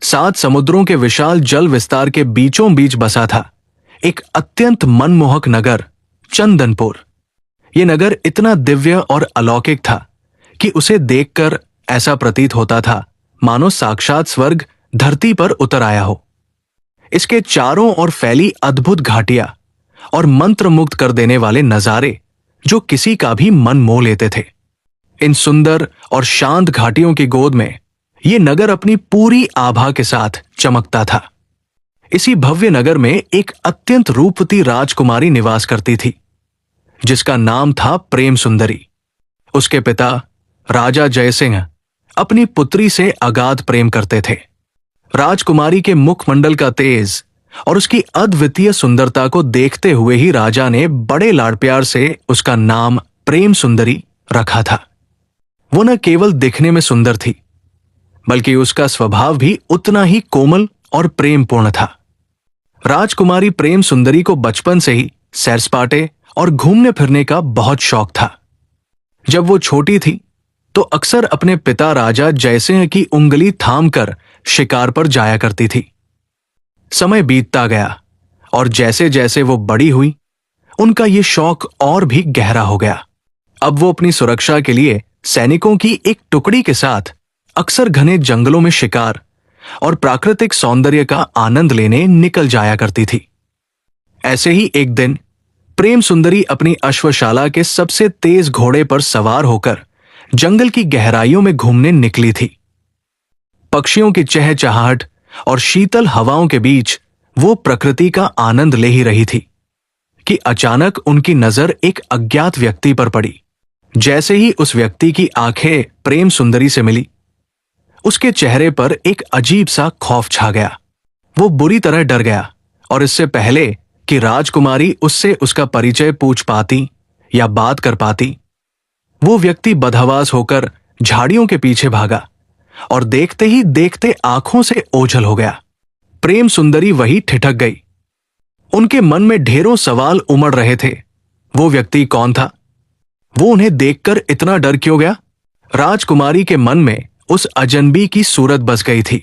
7 समुद्रों के विशाल जल विस्तार के बीचों बीच बसा था एक अत्यंत मनमोहक नगर चंदनपुर। ये नगर इतना दिव्य और अलौकिक था कि उसे देखकर ऐसा प्रतीत होता था मानो साक्षात स्वर्ग धरती पर उतर आया हो। इसके चारों ओर फैली अद्भुत घाटियां और मंत्रमुग्ध कर देने वाले नजारे जो किसी का भी मन मोह लेते थे। इन सुंदर और शांत घाटियों की गोद में यह नगर अपनी पूरी आभा के साथ चमकता था। इसी भव्य नगर में एक अत्यंत रूपवती राजकुमारी निवास करती थी जिसका नाम था प्रेम सुंदरी। उसके पिता राजा जयसिंह अपनी पुत्री से अगाध प्रेम करते थे। राजकुमारी के मुखमंडल का तेज और उसकी अद्वितीय सुंदरता को देखते हुए ही राजा ने बड़े लाड़ प्यार से उसका नाम प्रेम सुंदरी रखा था। वो न केवल दिखने में सुंदर थी बल्कि उसका स्वभाव भी उतना ही कोमल और प्रेमपूर्ण था। राजकुमारी प्रेम सुंदरी को बचपन से ही सैर सपाटे और घूमने फिरने का बहुत शौक था। जब वो छोटी थी तो अक्सर अपने पिता राजा जयसिंह की उंगली थामकर शिकार पर जाया करती थी। समय बीतता गया और जैसे जैसे वो बड़ी हुई उनका ये शौक और भी गहरा हो गया। अब वो अपनी सुरक्षा के लिए सैनिकों की एक टुकड़ी के साथ अक्सर घने जंगलों में शिकार और प्राकृतिक सौंदर्य का आनंद लेने निकल जाया करती थी। ऐसे ही एक दिन प्रेम सुंदरी अपनी अश्वशाला के सबसे तेज घोड़े पर सवार होकर जंगल की गहराइयों में घूमने निकली थी। पक्षियों की चहचहाहट और शीतल हवाओं के बीच वो प्रकृति का आनंद ले ही रही थी कि अचानक उनकी नजर एक अज्ञात व्यक्ति पर पड़ी। जैसे ही उस व्यक्ति की आंखें प्रेम सुंदरी से मिली उसके चेहरे पर एक अजीब सा खौफ छा गया। वो बुरी तरह डर गया और इससे पहले कि राजकुमारी उससे उसका परिचय पूछ पाती या बात कर पाती, वो व्यक्ति बदहवास होकर झाड़ियों के पीछे भागा और देखते ही देखते आंखों से ओझल हो गया। प्रेम सुंदरी वही ठिठक गई। उनके मन में ढेरों सवाल उमड़ रहे थे। वो व्यक्ति कौन था? वो उन्हें देखकर इतना डर क्यों गया? राजकुमारी के मन में उस अजनबी की सूरत बस गई थी।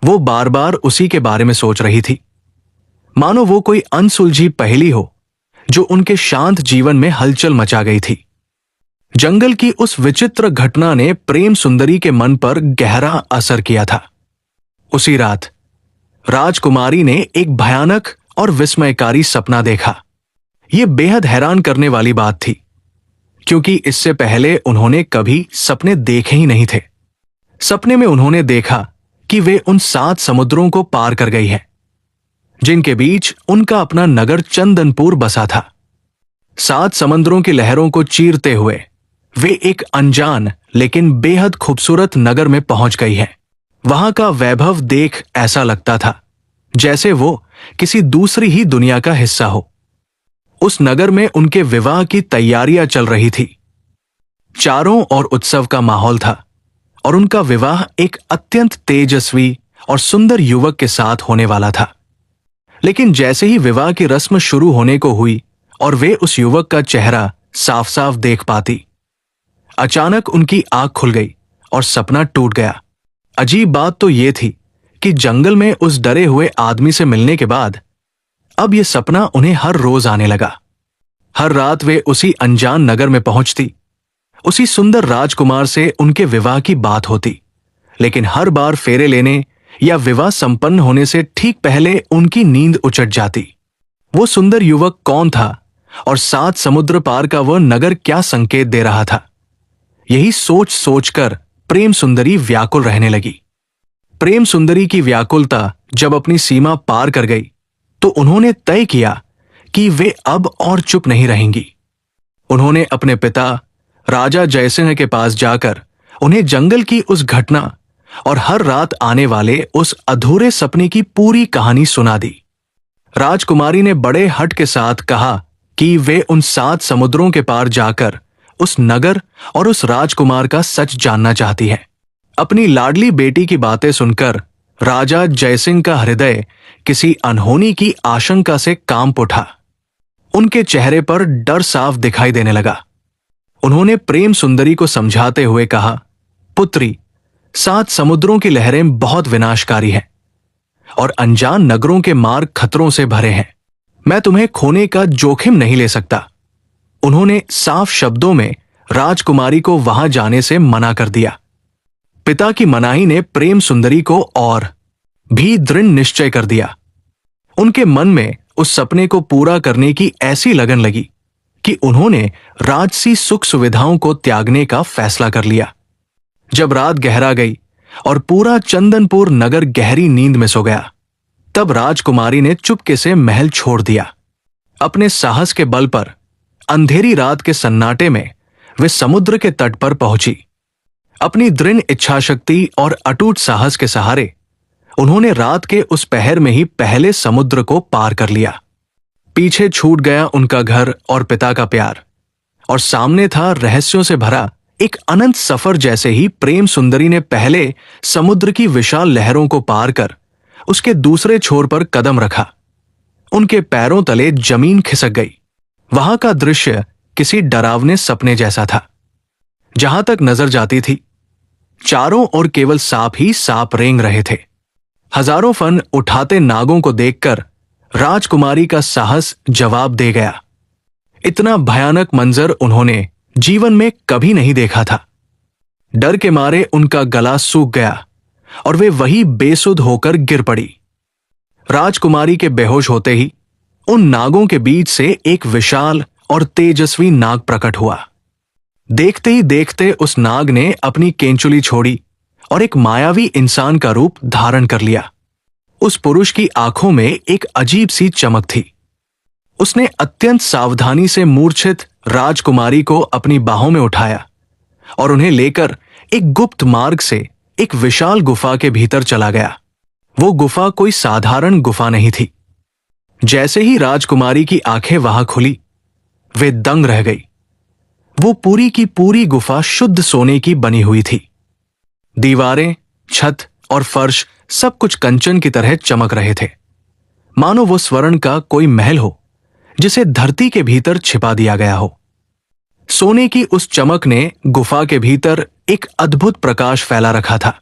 वो बार बार उसी के बारे में सोच रही थी, मानो वो कोई अनसुलझी पहेली हो जो उनके शांत जीवन में हलचल मचा गई थी। जंगल की उस विचित्र घटना ने प्रेम सुंदरी के मन पर गहरा असर किया था। उसी रात राजकुमारी ने एक भयानक और विस्मयकारी सपना देखा। यह बेहद हैरान करने वाली बात थी क्योंकि इससे पहले उन्होंने कभी सपने देखे ही नहीं थे। सपने में उन्होंने देखा कि वे उन 7 समुद्रों को पार कर गई है जिनके बीच उनका अपना नगर चंदनपुर बसा था। 7 समंदरों की लहरों को चीरते हुए वे एक अनजान लेकिन बेहद खूबसूरत नगर में पहुंच गई है। वहां का वैभव देख ऐसा लगता था जैसे वो किसी दूसरी ही दुनिया का हिस्सा हो। उस नगर में उनके विवाह की तैयारियां चल रही थी। चारों ओर उत्सव का माहौल था और उनका विवाह एक अत्यंत तेजस्वी और सुंदर युवक के साथ होने वाला था। लेकिन जैसे ही विवाह की रस्म शुरू होने को हुई और वे उस युवक का चेहरा साफ साफ देख पाती, अचानक उनकी आंख खुल गई और सपना टूट गया। अजीब बात तो यह थी कि जंगल में उस डरे हुए आदमी से मिलने के बाद अब यह सपना उन्हें हर रोज आने लगा। हर रात वे उसी अनजान नगर में पहुंचती, उसी सुंदर राजकुमार से उनके विवाह की बात होती, लेकिन हर बार फेरे लेने या विवाह संपन्न होने से ठीक पहले उनकी नींद उचट जाती। वो सुंदर युवक कौन था और 7 समुद्र पार का वह नगर क्या संकेत दे रहा था? यही सोच सोचकर प्रेम सुंदरी व्याकुल रहने लगी। प्रेम सुंदरी की व्याकुलता जब अपनी सीमा पार कर गई तो उन्होंने तय किया कि वे अब और चुप नहीं रहेंगी। उन्होंने अपने पिता राजा जयसिंह के पास जाकर उन्हें जंगल की उस घटना और हर रात आने वाले उस अधूरे सपने की पूरी कहानी सुना दी। राजकुमारी ने बड़े हट के साथ कहा कि वे उन 7 समुद्रों के पार जाकर उस नगर और उस राजकुमार का सच जानना चाहती है। अपनी लाडली बेटी की बातें सुनकर राजा जयसिंह का हृदय किसी अनहोनी की आशंका से कांप उठा। उनके चेहरे पर डर साफ दिखाई देने लगा। उन्होंने प्रेम सुंदरी को समझाते हुए कहा, पुत्री, सात समुद्रों की लहरें बहुत विनाशकारी हैं और अनजान नगरों के मार्ग खतरों से भरे हैं। मैं तुम्हें खोने का जोखिम नहीं ले सकता। उन्होंने साफ शब्दों में राजकुमारी को वहां जाने से मना कर दिया। पिता की मनाही ने प्रेम सुंदरी को और भी दृढ़ निश्चय कर दिया। उनके मन में उस सपने को पूरा करने की ऐसी लगन लगी कि उन्होंने राजसी सुख सुविधाओं को त्यागने का फैसला कर लिया। जब रात गहरा गई और पूरा चंदनपुर नगर गहरी नींद में सो गया, तब राजकुमारी ने चुपके से महल छोड़ दिया। अपने साहस के बल पर अंधेरी रात के सन्नाटे में वे समुद्र के तट पर पहुंची। अपनी दृढ़ इच्छाशक्ति और अटूट साहस के सहारे उन्होंने रात के उस पहर में ही पहले समुद्र को पार कर लिया। पीछे छूट गया उनका घर और पिता का प्यार, और सामने था रहस्यों से भरा एक अनंत सफर। जैसे ही प्रेम सुंदरी ने पहले समुद्र की विशाल लहरों को पार कर उसके दूसरे छोर पर कदम रखा, उनके पैरों तले जमीन खिसक गई। वहां का दृश्य किसी डरावने सपने जैसा था। जहां तक नजर जाती थी, चारों ओर केवल सांप ही सांप रेंग रहे थे। हजारों फन उठाते नागों को देखकर राजकुमारी का साहस जवाब दे गया। इतना भयानक मंजर उन्होंने जीवन में कभी नहीं देखा था। डर के मारे उनका गला सूख गया और वे वही बेसुध होकर गिर पड़ी। राजकुमारी के बेहोश होते ही उन नागों के बीच से एक विशाल और तेजस्वी नाग प्रकट हुआ। देखते ही देखते उस नाग ने अपनी केंचुली छोड़ी और एक मायावी इंसान का रूप धारण कर लिया। उस पुरुष की आंखों में एक अजीब सी चमक थी। उसने अत्यंत सावधानी से मूर्छित राजकुमारी को अपनी बाहों में उठाया और उन्हें लेकर एक गुप्त मार्ग से एक विशाल गुफा के भीतर चला गया। वो गुफा कोई साधारण गुफा नहीं थी। जैसे ही राजकुमारी की आंखें वहां खुली, वे दंग रह गई। वो पूरी की पूरी गुफा शुद्ध सोने की बनी हुई थी। दीवारें, छत और फर्श सब कुछ कंचन की तरह चमक रहे थे, मानो वो स्वर्ण का कोई महल हो जिसे धरती के भीतर छिपा दिया गया हो। सोने की उस चमक ने गुफा के भीतर एक अद्भुत प्रकाश फैला रखा था,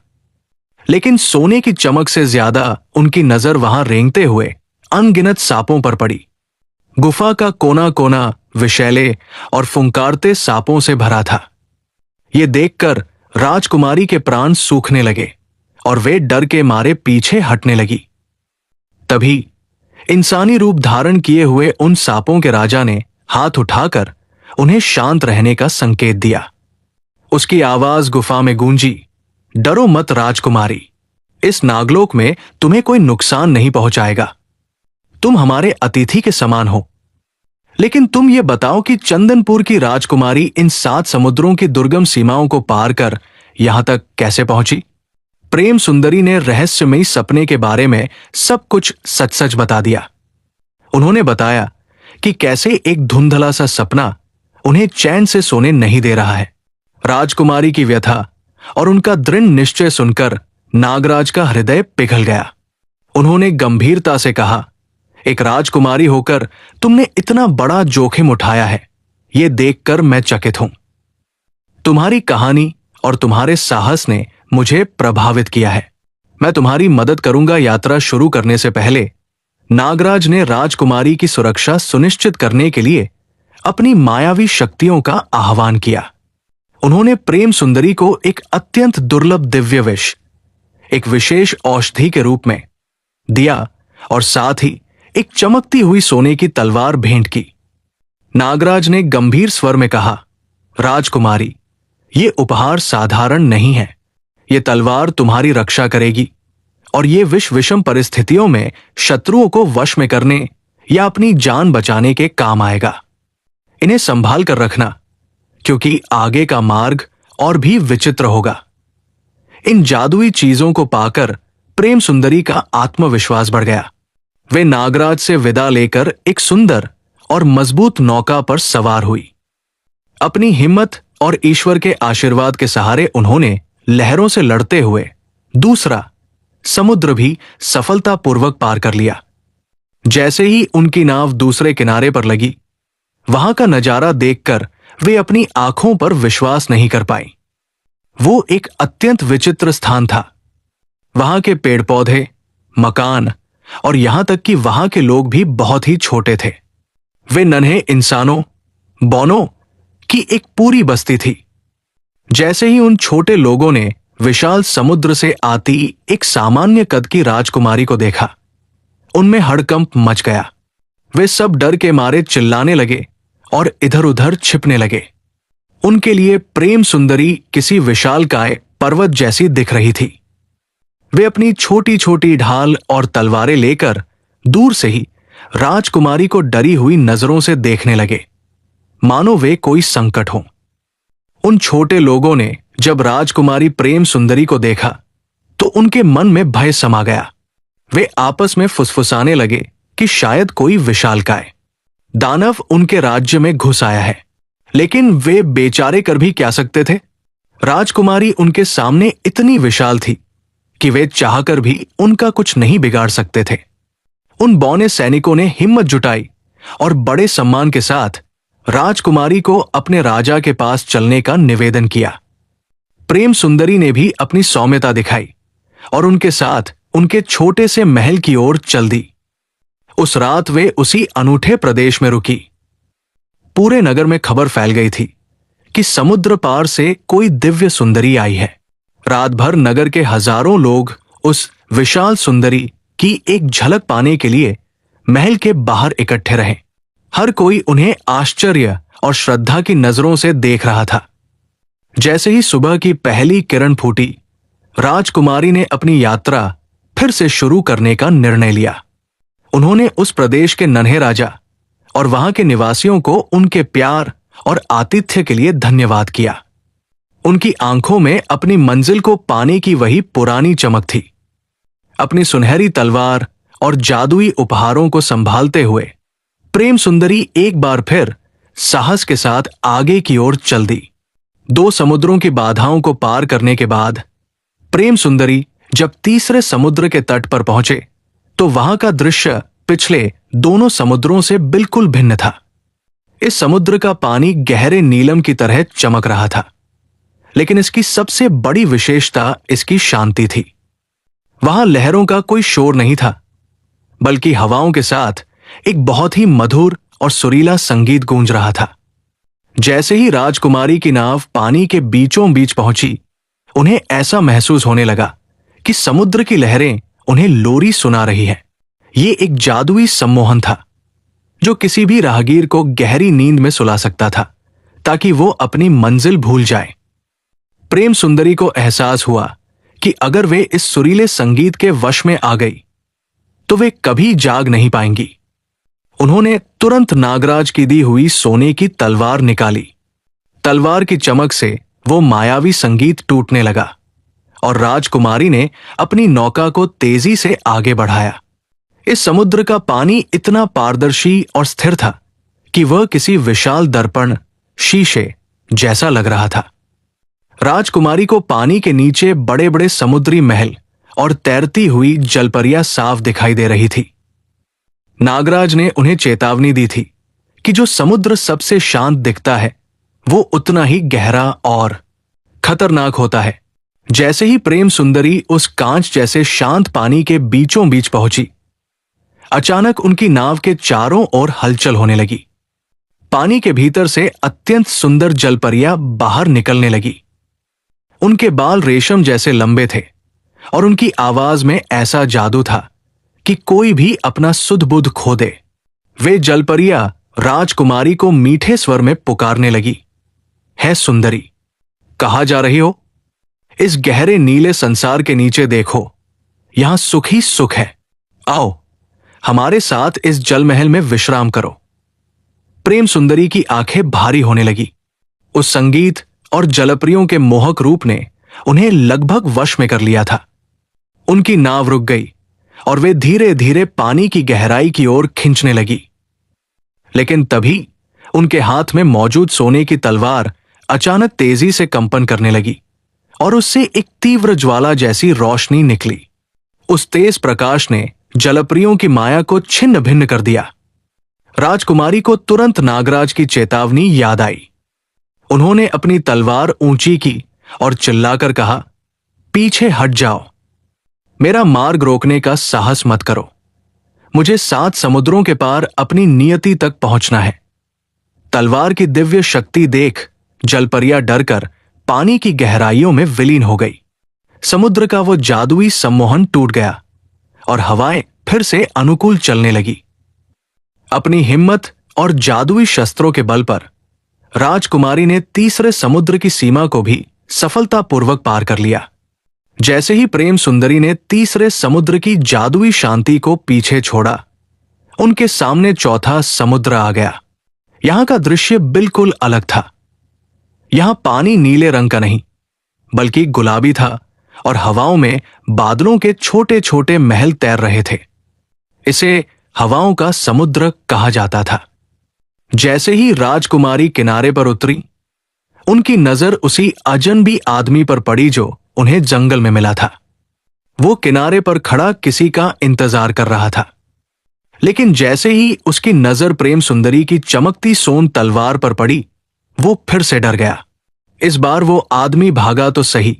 लेकिन सोने की चमक से ज्यादा उनकी नजर वहां रेंगते हुए अनगिनत सांपों पर पड़ी। गुफा का कोना कोना विषैले और फुंकारते सांपों से भरा था। ये देखकर राजकुमारी के प्राण सूखने लगे और वे डर के मारे पीछे हटने लगी। तभी इंसानी रूप धारण किए हुए उन सांपों के राजा ने हाथ उठाकर उन्हें शांत रहने का संकेत दिया। उसकी आवाज गुफा में गूंजी, डरो मत राजकुमारी, इस नागलोक में तुम्हें कोई नुकसान नहीं पहुंचाएगा। तुम हमारे अतिथि के समान हो। लेकिन तुम ये बताओ कि चंदनपुर की राजकुमारी इन 7 समुद्रों की दुर्गम सीमाओं को पार कर यहां तक कैसे पहुंची? प्रेम सुंदरी ने रहस्यमयी सपने के बारे में सब कुछ सच सच बता दिया। उन्होंने बताया कि कैसे एक धुंधला सा सपना उन्हें चैन से सोने नहीं दे रहा है। राजकुमारी की व्यथा और उनका दृढ़ निश्चय सुनकर नागराज का हृदय पिघल गया। उन्होंने गंभीरता से कहा, एक राजकुमारी होकर तुमने इतना बड़ा जोखिम उठाया है, यह देखकर मैं चकित हूं। तुम्हारी कहानी और तुम्हारे साहस ने मुझे प्रभावित किया है। मैं तुम्हारी मदद करूंगा। यात्रा शुरू करने से पहले नागराज ने राजकुमारी की सुरक्षा सुनिश्चित करने के लिए अपनी मायावी शक्तियों का आह्वान किया। उन्होंने प्रेम सुंदरी को एक अत्यंत दुर्लभ दिव्य विष, एक विशेष औषधि के रूप में दिया और साथ ही एक चमकती हुई सोने की तलवार भेंट की। नागराज ने गंभीर स्वर में कहा, राजकुमारी, ये उपहार साधारण नहीं है। ये तलवार तुम्हारी रक्षा करेगी और ये विष विषम परिस्थितियों में शत्रुओं को वश में करने या अपनी जान बचाने के काम आएगा। इन्हें संभाल कर रखना, क्योंकि आगे का मार्ग और भी विचित्र होगा। इन जादुई चीजों को पाकर प्रेम सुंदरी का आत्मविश्वास बढ़ गया। वे नागराज से विदा लेकर एक सुंदर और मजबूत नौका पर सवार हुई। अपनी हिम्मत और ईश्वर के आशीर्वाद के सहारे उन्होंने लहरों से लड़ते हुए दूसरा समुद्र भी सफलतापूर्वक पार कर लिया। जैसे ही उनकी नाव दूसरे किनारे पर लगी, वहां का नजारा देखकर वे अपनी आंखों पर विश्वास नहीं कर पाई। वो एक अत्यंत विचित्र स्थान था। वहां के पेड़ पौधे, मकान और यहां तक कि वहां के लोग भी बहुत ही छोटे थे। वे नन्हे इंसानों, बौनों की एक पूरी बस्ती थी। जैसे ही उन छोटे लोगों ने विशाल समुद्र से आती एक सामान्य कद की राजकुमारी को देखा, उनमें हड़कंप मच गया। वे सब डर के मारे चिल्लाने लगे और इधर उधर छिपने लगे। उनके लिए प्रेम सुंदरी किसी विशालकाय पर्वत जैसी दिख रही थी। वे अपनी छोटी छोटी ढाल और तलवारें लेकर दूर से ही राजकुमारी को डरी हुई नजरों से देखने लगे, मानो वे कोई संकट हो। उन छोटे लोगों ने जब राजकुमारी प्रेम सुंदरी को देखा तो उनके मन में भय समा गया। वे आपस में फुसफुसाने लगे कि शायद कोई विशालकाय दानव उनके राज्य में घुस आया है। लेकिन वे बेचारे कर भी क्या सकते थे। राजकुमारी उनके सामने इतनी विशाल थी कि वे चाहकर भी उनका कुछ नहीं बिगाड़ सकते थे। उन बौने सैनिकों ने हिम्मत जुटाई और बड़े सम्मान के साथ राजकुमारी को अपने राजा के पास चलने का निवेदन किया। प्रेम सुंदरी ने भी अपनी सौम्यता दिखाई और उनके साथ उनके छोटे से महल की ओर चल दी। उस रात वे उसी अनूठे प्रदेश में रुकी। पूरे नगर में खबर फैल गई थी कि समुद्र पार से कोई दिव्य सुंदरी आई है। रात भर नगर के हजारों लोग उस विशाल सुंदरी की एक झलक पाने के लिए महल के बाहर इकट्ठे रहे। हर कोई उन्हें आश्चर्य और श्रद्धा की नजरों से देख रहा था। जैसे ही सुबह की पहली किरण फूटी, राजकुमारी ने अपनी यात्रा फिर से शुरू करने का निर्णय लिया। उन्होंने उस प्रदेश के नन्हे राजा और वहां के निवासियों को उनके प्यार और आतिथ्य के लिए धन्यवाद किया। उनकी आंखों में अपनी मंजिल को पाने की वही पुरानी चमक थी। अपनी सुनहरी तलवार और जादुई उपहारों को संभालते हुए प्रेम सुंदरी एक बार फिर साहस के साथ आगे की ओर चल दी। 2 समुद्रों की बाधाओं को पार करने के बाद प्रेम सुंदरी जब तीसरे समुद्र के तट पर पहुंचे तो वहां का दृश्य पिछले दोनों समुद्रों से बिल्कुल भिन्न था। इस समुद्र का पानी गहरे नीलम की तरह चमक रहा था, लेकिन इसकी सबसे बड़ी विशेषता इसकी शांति थी। वहां लहरों का कोई शोर नहीं था, बल्कि हवाओं के साथ एक बहुत ही मधुर और सुरीला संगीत गूंज रहा था। जैसे ही राजकुमारी की नाव पानी के बीचों बीच पहुंची, उन्हें ऐसा महसूस होने लगा कि समुद्र की लहरें उन्हें लोरी सुना रही है। ये एक जादुई सम्मोहन था जो किसी भी राहगीर को गहरी नींद में सुला सकता था ताकि वो अपनी मंजिल भूल जाए। प्रेम सुंदरी को एहसास हुआ कि अगर वे इस सुरीले संगीत के वश में आ गई तो वे कभी जाग नहीं पाएंगी। उन्होंने तुरंत नागराज की दी हुई सोने की तलवार निकाली। तलवार की चमक से वो मायावी संगीत टूटने लगा और राजकुमारी ने अपनी नौका को तेजी से आगे बढ़ाया। इस समुद्र का पानी इतना पारदर्शी और स्थिर था कि वह किसी विशाल दर्पण शीशे जैसा लग रहा था। राजकुमारी को पानी के नीचे बड़े बड़े समुद्री महल और तैरती हुई जलपरियां साफ दिखाई दे रही थी। नागराज ने उन्हें चेतावनी दी थी कि जो समुद्र सबसे शांत दिखता है वो उतना ही गहरा और खतरनाक होता है। जैसे ही प्रेम सुंदरी उस कांच जैसे शांत पानी के बीचों बीच पहुंची, अचानक उनकी नाव के चारों ओर हलचल होने लगी। पानी के भीतर से अत्यंत सुंदर जलपरियां बाहर निकलने लगी। उनके बाल रेशम जैसे लंबे थे और उनकी आवाज में ऐसा जादू था कि कोई भी अपना सुध बुध खो दे। वे जलपरियां राजकुमारी को मीठे स्वर में पुकारने लगी, है सुंदरी, कहाँ जा रही हो? इस गहरे नीले संसार के नीचे देखो, यहां सुख ही सुख है। आओ हमारे साथ इस जलमहल में विश्राम करो। प्रेम सुंदरी की आंखें भारी होने लगी। उस संगीत और जलपरियों के मोहक रूप ने उन्हें लगभग वश में कर लिया था। उनकी नाव रुक गई और वे धीरे धीरे पानी की गहराई की ओर खींचने लगी। लेकिन तभी उनके हाथ में मौजूद सोने की तलवार अचानक तेजी से कंपन करने लगी और उससे एक तीव्र ज्वाला जैसी रोशनी निकली। उस तेज प्रकाश ने जलपरियों की माया को छिन्न भिन्न कर दिया। राजकुमारी को तुरंत नागराज की चेतावनी याद आई। उन्होंने अपनी तलवार ऊंची की और चिल्लाकर कहा, पीछे हट जाओ, मेरा मार्ग रोकने का साहस मत करो। मुझे 7 समुद्रों के पार अपनी नियति तक पहुंचना है। तलवार की दिव्य शक्ति देख जलपरिया डरकर पानी की गहराइयों में विलीन हो गई। समुद्र का वो जादुई सम्मोहन टूट गया और हवाएं फिर से अनुकूल चलने लगी। अपनी हिम्मत और जादुई शस्त्रों के बल पर राजकुमारी ने तीसरे समुद्र की सीमा को भी सफलतापूर्वक पार कर लिया। जैसे ही प्रेम सुंदरी ने तीसरे समुद्र की जादुई शांति को पीछे छोड़ा, उनके सामने चौथा समुद्र आ गया। यहां का दृश्य बिल्कुल अलग था। यहां पानी नीले रंग का नहीं बल्कि गुलाबी था और हवाओं में बादलों के छोटे छोटे महल तैर रहे थे। इसे हवाओं का समुद्र कहा जाता था। जैसे ही राजकुमारी किनारे पर उतरी, उनकी नजर उसी अजनबी आदमी पर पड़ी जो उन्हें जंगल में मिला था। वो किनारे पर खड़ा किसी का इंतजार कर रहा था, लेकिन जैसे ही उसकी नजर प्रेम सुंदरी की चमकती सोन तलवार पर पड़ी, वो फिर से डर गया। इस बार वो आदमी भागा तो सही,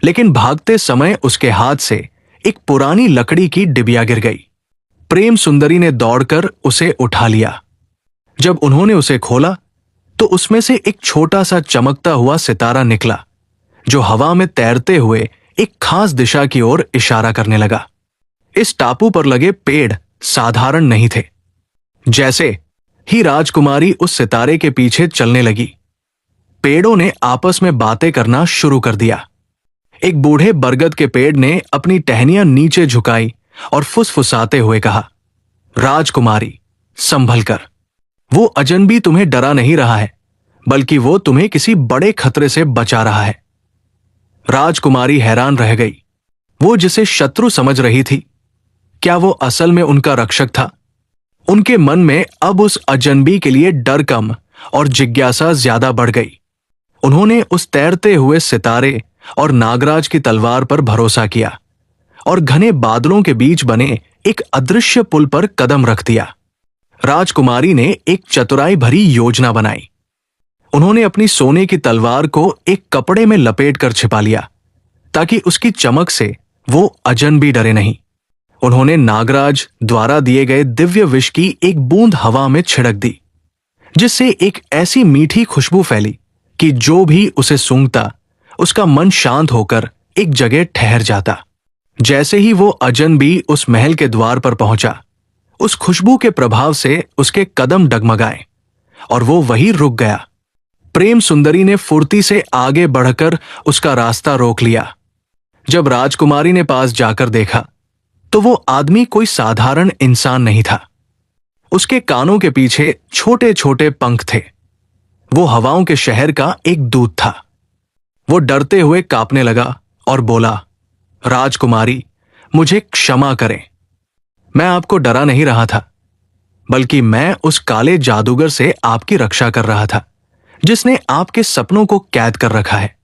लेकिन भागते समय उसके हाथ से एक पुरानी लकड़ी की डिबिया गिर गई। प्रेम सुंदरी ने दौड़कर उसे उठा लिया। जब उन्होंने उसे खोला तो उसमें से एक छोटा सा चमकता हुआ सितारा निकला, जो हवा में तैरते हुए एक खास दिशा की ओर इशारा करने लगा। इस टापू पर लगे पेड़ साधारण नहीं थे। जैसे ही राजकुमारी उस सितारे के पीछे चलने लगी, पेड़ों ने आपस में बातें करना शुरू कर दिया। एक बूढ़े बरगद के पेड़ ने अपनी टहनियां नीचे झुकाई और फुसफुसाते हुए कहा, राजकुमारी संभल कर, वो अजनबी तुम्हें डरा नहीं रहा है, बल्कि वो तुम्हें किसी बड़े खतरे से बचा रहा है। राजकुमारी हैरान रह गई। वो जिसे शत्रु समझ रही थी, क्या वो असल में उनका रक्षक था? उनके मन में अब उस अजनबी के लिए डर कम और जिज्ञासा ज्यादा बढ़ गई। उन्होंने उस तैरते हुए सितारे और नागराज की तलवार पर भरोसा किया और घने बादलों के बीच बने एक अदृश्य पुल पर कदम रख दिया। राजकुमारी ने एक चतुराई भरी योजना बनाई। उन्होंने अपनी सोने की तलवार को एक कपड़े में लपेट कर छिपा लिया, ताकि उसकी चमक से वो अजनबी डरे नहीं। उन्होंने नागराज द्वारा दिए गए दिव्य विष की एक बूंद हवा में छिड़क दी, जिससे एक ऐसी मीठी खुशबू फैली कि जो भी उसे सूंघता उसका मन शांत होकर एक जगह ठहर जाता। जैसे ही वो अजनबी उस महल के द्वार पर पहुंचा, उस खुशबू के प्रभाव से उसके कदम डगमगाए और वो वहीं रुक गया। प्रेम सुंदरी ने फुर्ती से आगे बढ़कर उसका रास्ता रोक लिया। जब राजकुमारी ने पास जाकर देखा तो वो आदमी कोई साधारण इंसान नहीं था। उसके कानों के पीछे छोटे छोटे पंख थे। वो हवाओं के शहर का एक दूत था। वो डरते हुए कांपने लगा और बोला, राजकुमारी, मुझे क्षमा करें। मैं आपको डरा नहीं रहा था, बल्कि मैं उस काले जादूगर से आपकी रक्षा कर रहा था, जिसने आपके सपनों को कैद कर रखा है।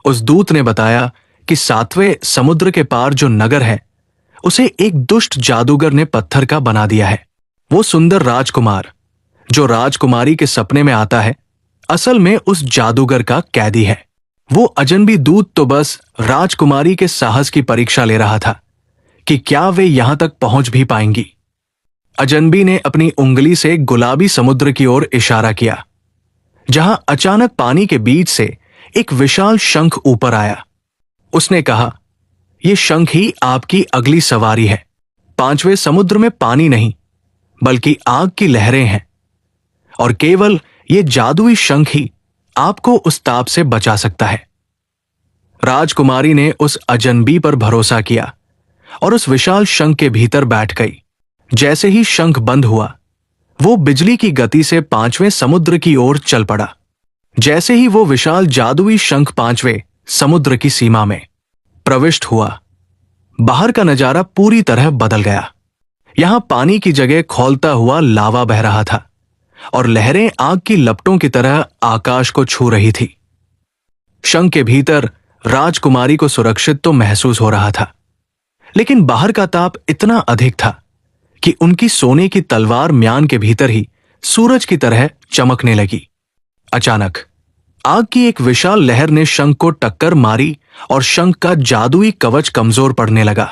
उस दूत ने बताया कि 7वें समुद्र के पार जो नगर है, उसे एक दुष्ट जादूगर ने पत्थर का बना दिया है। वो सुंदर राजकुमार जो राजकुमारी के सपने में आता है, असल में उस जादूगर का कैदी है। वो अजनबी दूत तो बस राजकुमारी के साहस की परीक्षा ले रहा था कि क्या वे यहां तक पहुंच भी पाएंगी। अजनबी ने अपनी उंगली से गुलाबी समुद्र की ओर इशारा किया, जहां अचानक पानी के बीच से एक विशाल शंख ऊपर आया। उसने कहा, यह शंख ही आपकी अगली सवारी है। 5वें समुद्र में पानी नहीं, बल्कि आग की लहरें हैं, और केवल यह जादुई शंख ही आपको उस ताप से बचा सकता है। राजकुमारी ने उस अजनबी पर भरोसा किया और उस विशाल शंख के भीतर बैठ गई। जैसे ही शंख बंद हुआ, वो बिजली की गति से 5वें समुद्र की ओर चल पड़ा। जैसे ही वो विशाल जादुई शंख 5वें समुद्र की सीमा में प्रविष्ट हुआ, बाहर का नजारा पूरी तरह बदल गया। यहां पानी की जगह खौलता हुआ लावा बह रहा था और लहरें आग की लपटों की तरह आकाश को छू रही थी। शंख के भीतर राजकुमारी को सुरक्षित तो महसूस हो रहा था, लेकिन बाहर का ताप इतना अधिक था कि उनकी सोने की तलवार म्यान के भीतर ही सूरज की तरह चमकने लगी। अचानक आग की एक विशाल लहर ने शंख को टक्कर मारी और शंख का जादुई कवच कमजोर पड़ने लगा।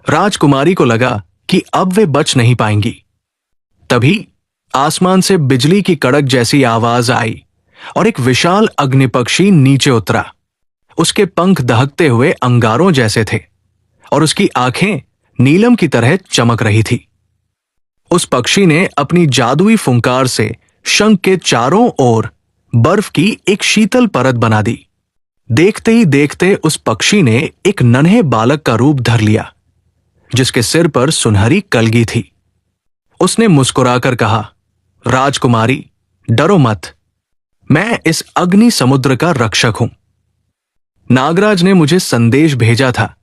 राजकुमारी को लगा कि अब वे बच नहीं पाएंगी। तभी आसमान से बिजली की कड़क जैसी आवाज आई और एक विशाल अग्निपक्षी नीचे उतरा। उसके पंख दहकते हुए अंगारों जैसे थे और उसकी आंखें नीलम की तरह चमक रही थी। उस पक्षी ने अपनी जादुई फुंकार से शंख के चारों ओर बर्फ की एक शीतल परत बना दी। देखते ही देखते उस पक्षी ने एक नन्हे बालक का रूप धर लिया, जिसके सिर पर सुनहरी कलगी थी। उसने मुस्कुराकर कहा, राजकुमारी, डरो मत, मैं इस अग्नि समुद्र का रक्षक हूं। नागराज ने मुझे संदेश भेजा था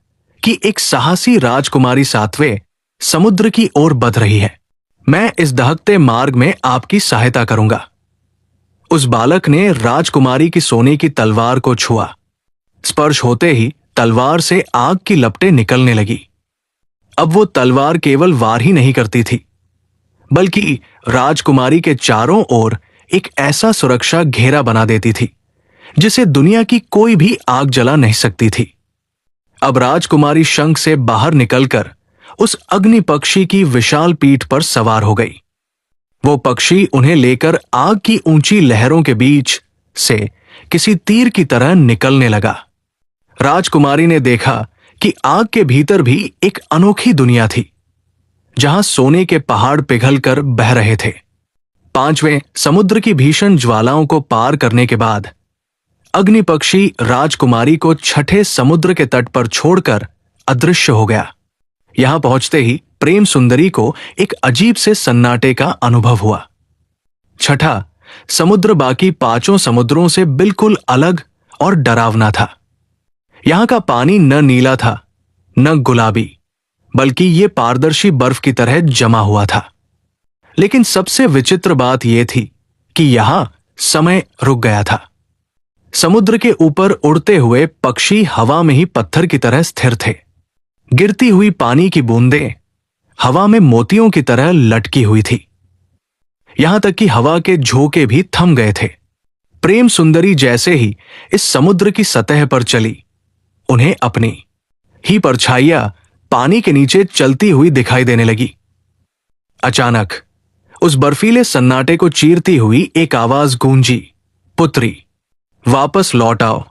कि एक साहसी राजकुमारी सातवें समुद्र की ओर बढ़ रही है। मैं इस दहकते मार्ग में आपकी सहायता करूंगा। उस बालक ने राजकुमारी की सोने की तलवार को छुआ। स्पर्श होते ही तलवार से आग की लपटें निकलने लगी। अब वो तलवार केवल वार ही नहीं करती थी, बल्कि राजकुमारी के चारों ओर एक ऐसा सुरक्षा घेरा बना देती थी जिसे दुनिया की कोई भी आग जला नहीं सकती थी। अब राजकुमारी शंख से बाहर निकलकर उस अग्नि पक्षी की विशाल पीठ पर सवार हो गई। वो पक्षी उन्हें लेकर आग की ऊंची लहरों के बीच से किसी तीर की तरह निकलने लगा। राजकुमारी ने देखा कि आग के भीतर भी एक अनोखी दुनिया थी, जहां सोने के पहाड़ पिघलकर बह रहे थे। पांचवें समुद्र की भीषण ज्वालाओं को पार करने के बाद अग्नि पक्षी राजकुमारी को छठे समुद्र के तट पर छोड़कर अदृश्य हो गया। यहां पहुंचते ही प्रेम सुंदरी को एक अजीब से सन्नाटे का अनुभव हुआ। छठा समुद्र बाकी पांचों समुद्रों से बिल्कुल अलग और डरावना था। यहां का पानी न नीला था न गुलाबी, बल्कि ये पारदर्शी बर्फ की तरह जमा हुआ था। लेकिन सबसे विचित्र बात यह थी कि यहां समय रुक गया था। समुद्र के ऊपर उड़ते हुए पक्षी हवा में ही पत्थर की तरह स्थिर थे। गिरती हुई पानी की बूंदें हवा में मोतियों की तरह लटकी हुई थी। यहां तक कि हवा के झोंके भी थम गए थे। प्रेम सुंदरी जैसे ही इस समुद्र की सतह पर चली, उन्हें अपनी ही परछाइयां पानी के नीचे चलती हुई दिखाई देने लगी। अचानक उस बर्फीले सन्नाटे को चीरती हुई एक आवाज गूंजी, पुत्री, वापस लौट आओ,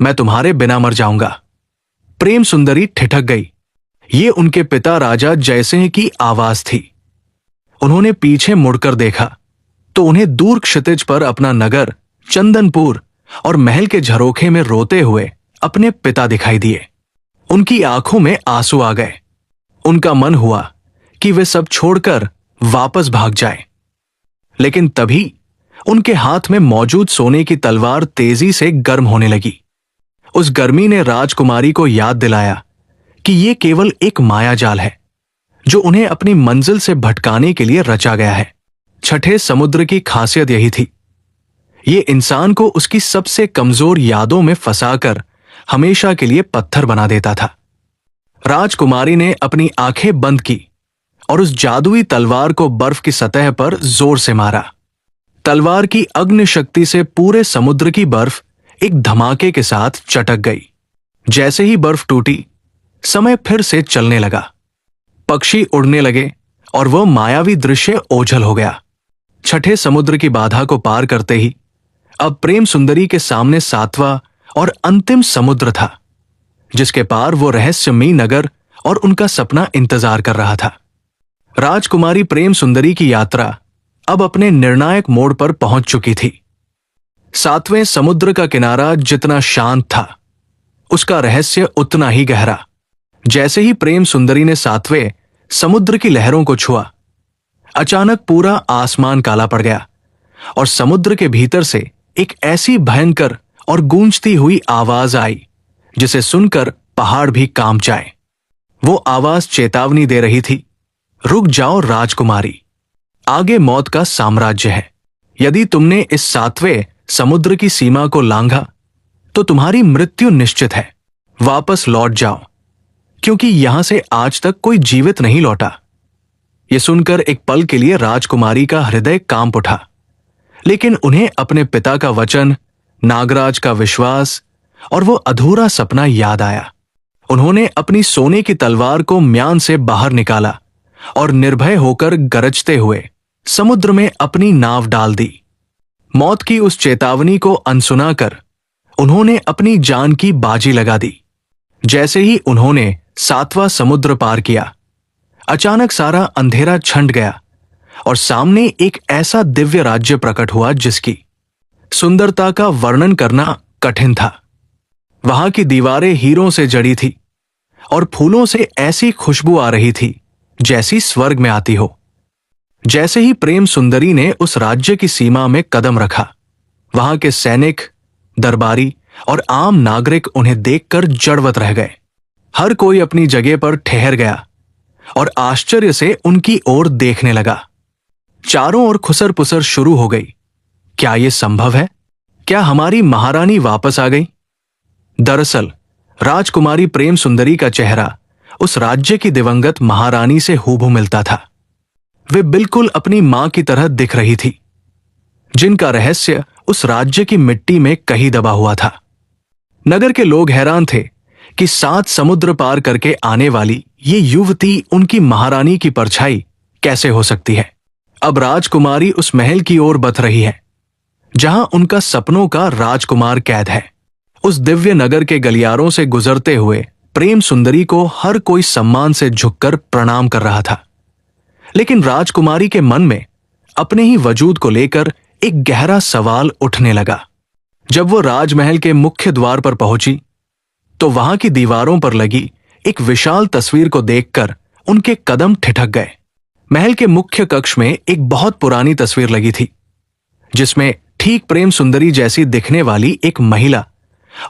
मैं तुम्हारे बिना मर जाऊंगा। प्रेम सुंदरी ठिठक गई। ये उनके पिता राजा जयसिंह की आवाज थी। उन्होंने पीछे मुड़कर देखा तो उन्हें दूर क्षितिज पर अपना नगर चंदनपुर और महल के झरोखे में रोते हुए अपने पिता दिखाई दिए। उनकी आंखों में आंसू आ गए। उनका मन हुआ कि वे सब छोड़कर वापस भाग जाएं। लेकिन तभी उनके हाथ में मौजूद सोने की तलवार तेजी से गर्म होने लगी। उस गर्मी ने राजकुमारी को याद दिलाया कि यह केवल एक मायाजाल है जो उन्हें अपनी मंजिल से भटकाने के लिए रचा गया है। छठे समुद्र की खासियत यही थी, ये इंसान को उसकी सबसे कमजोर यादों में फंसाकर हमेशा के लिए पत्थर बना देता था। राजकुमारी ने अपनी आंखें बंद की और उस जादुई तलवार को बर्फ की सतह पर जोर से मारा। तलवार की अग्नि शक्ति से पूरे समुद्र की बर्फ एक धमाके के साथ चटक गई। जैसे ही बर्फ टूटी, समय फिर से चलने लगा। पक्षी उड़ने लगे और वह मायावी दृश्य ओझल हो गया। छठे समुद्र की बाधा को पार करते ही अब प्रेम सुंदरी के सामने सातवां और अंतिम समुद्र था, जिसके पार वो रहस्यमयी नगर और उनका सपना इंतजार कर रहा था। राजकुमारी प्रेम सुंदरी की यात्रा अब अपने निर्णायक मोड़ पर पहुंच चुकी थी। सातवें समुद्र का किनारा जितना शांत था, उसका रहस्य उतना ही गहरा। जैसे ही प्रेम सुंदरी ने सातवें समुद्र की लहरों को छुआ, अचानक पूरा आसमान काला पड़ गया और समुद्र के भीतर से एक ऐसी भयंकर और गूंजती हुई आवाज आई जिसे सुनकर पहाड़ भी कांप जाए। वो आवाज चेतावनी दे रही थी, रुक जाओ राजकुमारी, आगे मौत का साम्राज्य है। यदि तुमने इस सातवें समुद्र की सीमा को लांघा तो तुम्हारी मृत्यु निश्चित है। वापस लौट जाओ, क्योंकि यहां से आज तक कोई जीवित नहीं लौटा। यह सुनकर एक पल के लिए राजकुमारी का हृदय कांप उठा, लेकिन उन्हें अपने पिता का वचन नागराज का विश्वास और वो अधूरा सपना याद आया। उन्होंने अपनी सोने की तलवार को म्यान से बाहर निकाला और निर्भय होकर गरजते हुए समुद्र में अपनी नाव डाल दी। मौत की उस चेतावनी को अनसुना कर उन्होंने अपनी जान की बाजी लगा दी। जैसे ही उन्होंने 7वां समुद्र पार किया, अचानक सारा अंधेरा छंट गया और सामने एक ऐसा दिव्य राज्य प्रकट हुआ जिसकी सुंदरता का वर्णन करना कठिन था। वहां की दीवारें हीरों से जड़ी थी और फूलों से ऐसी खुशबू आ रही थी जैसी स्वर्ग में आती हो। जैसे ही प्रेम सुंदरी ने उस राज्य की सीमा में कदम रखा, वहां के सैनिक, दरबारी और आम नागरिक उन्हें देखकर जड़वत रह गए। हर कोई अपनी जगह पर ठहर गया और आश्चर्य से उनकी ओर देखने लगा। चारों ओर खुसर पुसर शुरू हो गई। क्या यह संभव है? क्या हमारी महारानी वापस आ गई? दरअसल राजकुमारी प्रेम सुंदरी का चेहरा उस राज्य की दिवंगत महारानी से हूबहू मिलता था। वे बिल्कुल अपनी मां की तरह दिख रही थी, जिनका रहस्य उस राज्य की मिट्टी में कहीं दबा हुआ था। नगर के लोग हैरान थे कि 7 समुद्र पार करके आने वाली ये युवती उनकी महारानी की परछाई कैसे हो सकती है। अब राजकुमारी उस महल की ओर बध रही है जहां उनका सपनों का राजकुमार कैद है। उस दिव्य नगर के गलियारों से गुजरते हुए प्रेम सुंदरी को हर कोई सम्मान से झुककर प्रणाम कर रहा था, लेकिन राजकुमारी के मन में अपने ही वजूद को लेकर एक गहरा सवाल उठने लगा। जब वो राजमहल के मुख्य द्वार पर पहुंची तो वहां की दीवारों पर लगी एक विशाल तस्वीर को देखकर उनके कदम ठिठक गए। महल के मुख्य कक्ष में एक बहुत पुरानी तस्वीर लगी थी, जिसमें ठीक प्रेम सुंदरी जैसी दिखने वाली एक महिला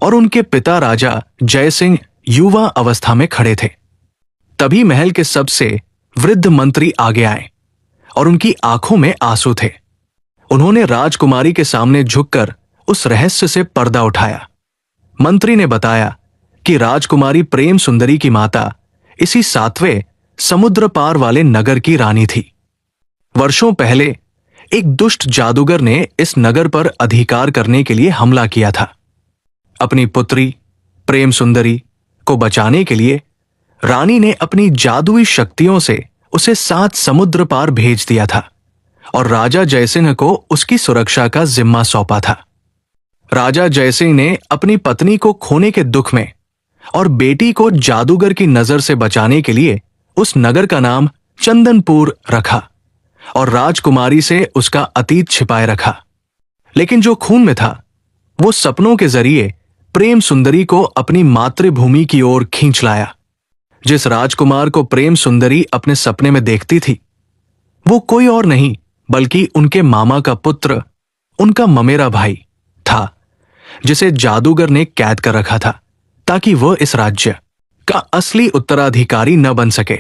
और उनके पिता राजा जयसिंह युवा अवस्था में खड़े थे। तभी महल के सबसे वृद्ध मंत्री आगे आए और उनकी आंखों में आंसू थे। उन्होंने राजकुमारी के सामने झुककर उस रहस्य से पर्दा उठाया। मंत्री ने बताया कि राजकुमारी प्रेम सुंदरी की माता इसी 7वें समुद्र पार वाले नगर की रानी थी। वर्षों पहले एक दुष्ट जादूगर ने इस नगर पर अधिकार करने के लिए हमला किया था। अपनी पुत्री प्रेम सुंदरी को बचाने के लिए रानी ने अपनी जादुई शक्तियों से उसे 7 समुद्र पार भेज दिया था और राजा जयसिंह को उसकी सुरक्षा का जिम्मा सौंपा था। राजा जयसिंह ने अपनी पत्नी को खोने के दुख में और बेटी को जादूगर की नजर से बचाने के लिए उस नगर का नाम चंदनपुर रखा और राजकुमारी से उसका अतीत छिपाए रखा। लेकिन जो खून में था वो सपनों के जरिए प्रेम सुंदरी को अपनी मातृभूमि की ओर खींच लाया। जिस राजकुमार को प्रेम सुंदरी अपने सपने में देखती थी वो कोई और नहीं बल्कि उनके मामा का पुत्र, उनका ममेरा भाई था, जिसे जादूगर ने कैद कर रखा था ताकि वह इस राज्य का असली उत्तराधिकारी न बन सके।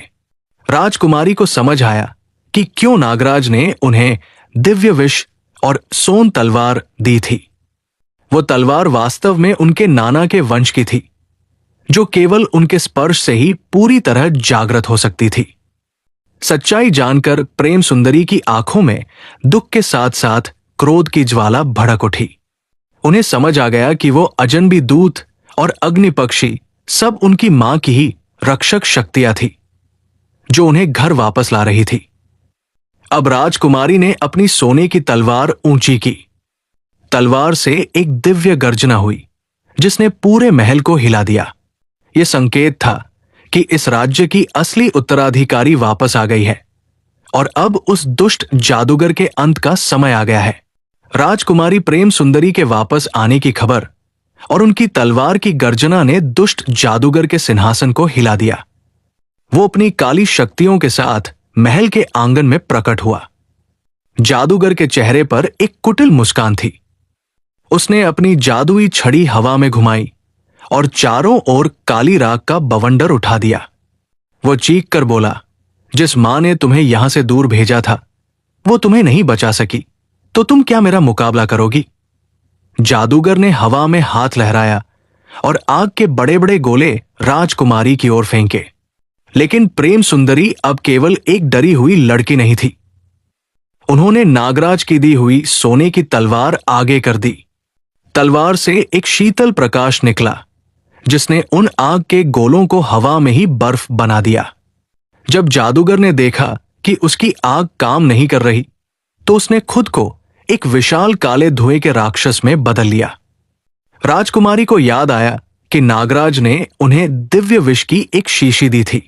राजकुमारी को समझ आया कि क्यों नागराज ने उन्हें दिव्य विष और सोन तलवार दी थी। वो तलवार वास्तव में उनके नाना के वंश की थी, जो केवल उनके स्पर्श से ही पूरी तरह जागृत हो सकती थी। सच्चाई जानकर प्रेम सुंदरी की आंखों में दुख के साथ साथ क्रोध की ज्वाला भड़क उठी। उन्हें समझ आ गया कि वो अजनबी दूत और अग्नि पक्षी सब उनकी मां की ही रक्षक शक्तियां थी, जो उन्हें घर वापस ला रही थी। अब राजकुमारी ने अपनी सोने की तलवार ऊंची की। तलवार से एक दिव्य गर्जना हुई जिसने पूरे महल को हिला दिया। यह संकेत था कि इस राज्य की असली उत्तराधिकारी वापस आ गई है और अब उस दुष्ट जादूगर के अंत का समय आ गया है। राजकुमारी प्रेम सुंदरी के वापस आने की खबर और उनकी तलवार की गर्जना ने दुष्ट जादूगर के सिंहासन को हिला दिया। वो अपनी काली शक्तियों के साथ महल के आंगन में प्रकट हुआ। जादूगर के चेहरे पर एक कुटिल मुस्कान थी। उसने अपनी जादुई छड़ी हवा में घुमाई और चारों ओर काली राख का बवंडर उठा दिया। वो चीख कर बोला, जिस मां ने तुम्हें यहां से दूर भेजा था वो तुम्हें नहीं बचा सकी, तो तुम क्या मेरा मुकाबला करोगी? जादूगर ने हवा में हाथ लहराया और आग के बड़े बड़े गोले राजकुमारी की ओर फेंके। लेकिन प्रेम सुंदरी अब केवल एक डरी हुई लड़की नहीं थी। उन्होंने नागराज की दी हुई सोने की तलवार आगे कर दी। तलवार से एक शीतल प्रकाश निकला जिसने उन आग के गोलों को हवा में ही बर्फ बना दिया। जब जादूगर ने देखा कि उसकी आग काम नहीं कर रही, तो उसने खुद को एक विशाल काले धुएं के राक्षस में बदल लिया। राजकुमारी को याद आया कि नागराज ने उन्हें दिव्य विष की एक शीशी दी थी।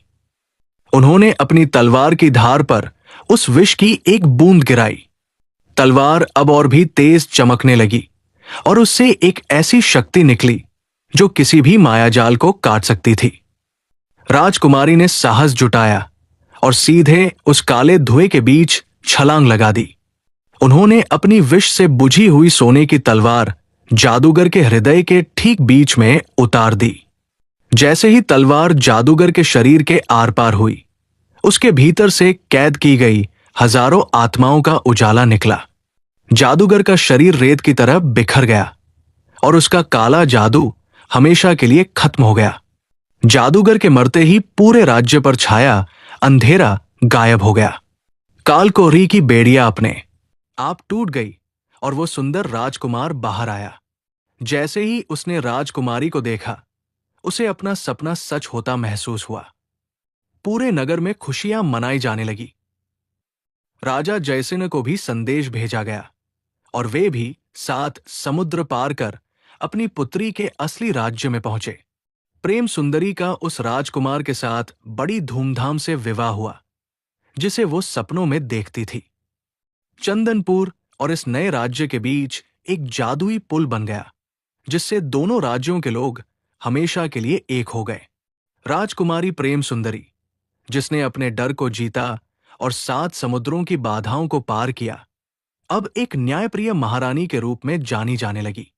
उन्होंने अपनी तलवार की धार पर उस विष की एक बूंद गिराई। तलवार अब और भी तेज चमकने लगी और उससे एक ऐसी शक्ति निकली जो किसी भी मायाजाल को काट सकती थी। राजकुमारी ने साहस जुटाया और सीधे उस काले धुएं के बीच छलांग लगा दी। उन्होंने अपनी विष से बुझी हुई सोने की तलवार जादूगर के हृदय के ठीक बीच में उतार दी। जैसे ही तलवार जादूगर के शरीर के आर पार हुई, उसके भीतर से कैद की गई हजारों आत्माओं का उजाला निकला। जादूगर का शरीर रेत की तरह बिखर गया और उसका काला जादू हमेशा के लिए खत्म हो गया। जादूगर के मरते ही पूरे राज्य पर छाया अंधेरा गायब हो गया। कालकोरी की बेड़िया अपने आप टूट गई और वो सुंदर राजकुमार बाहर आया। जैसे ही उसने राजकुमारी को देखा, उसे अपना सपना सच होता महसूस हुआ। पूरे नगर में खुशियां मनाई जाने लगी। राजा जयसिंह को भी संदेश भेजा गया और वे भी साथ समुद्र पार कर अपनी पुत्री के असली राज्य में पहुंचे। प्रेम सुंदरी का उस राजकुमार के साथ बड़ी धूमधाम से विवाह हुआ जिसे वो सपनों में देखती थी। चंदनपुर और इस नए राज्य के बीच एक जादुई पुल बन गया जिससे दोनों राज्यों के लोग हमेशा के लिए एक हो गए। राजकुमारी प्रेम सुंदरी, जिसने अपने डर को जीता और 7 समुद्रों की बाधाओं को पार किया, अब एक न्यायप्रिय महारानी के रूप में जानी जाने लगी।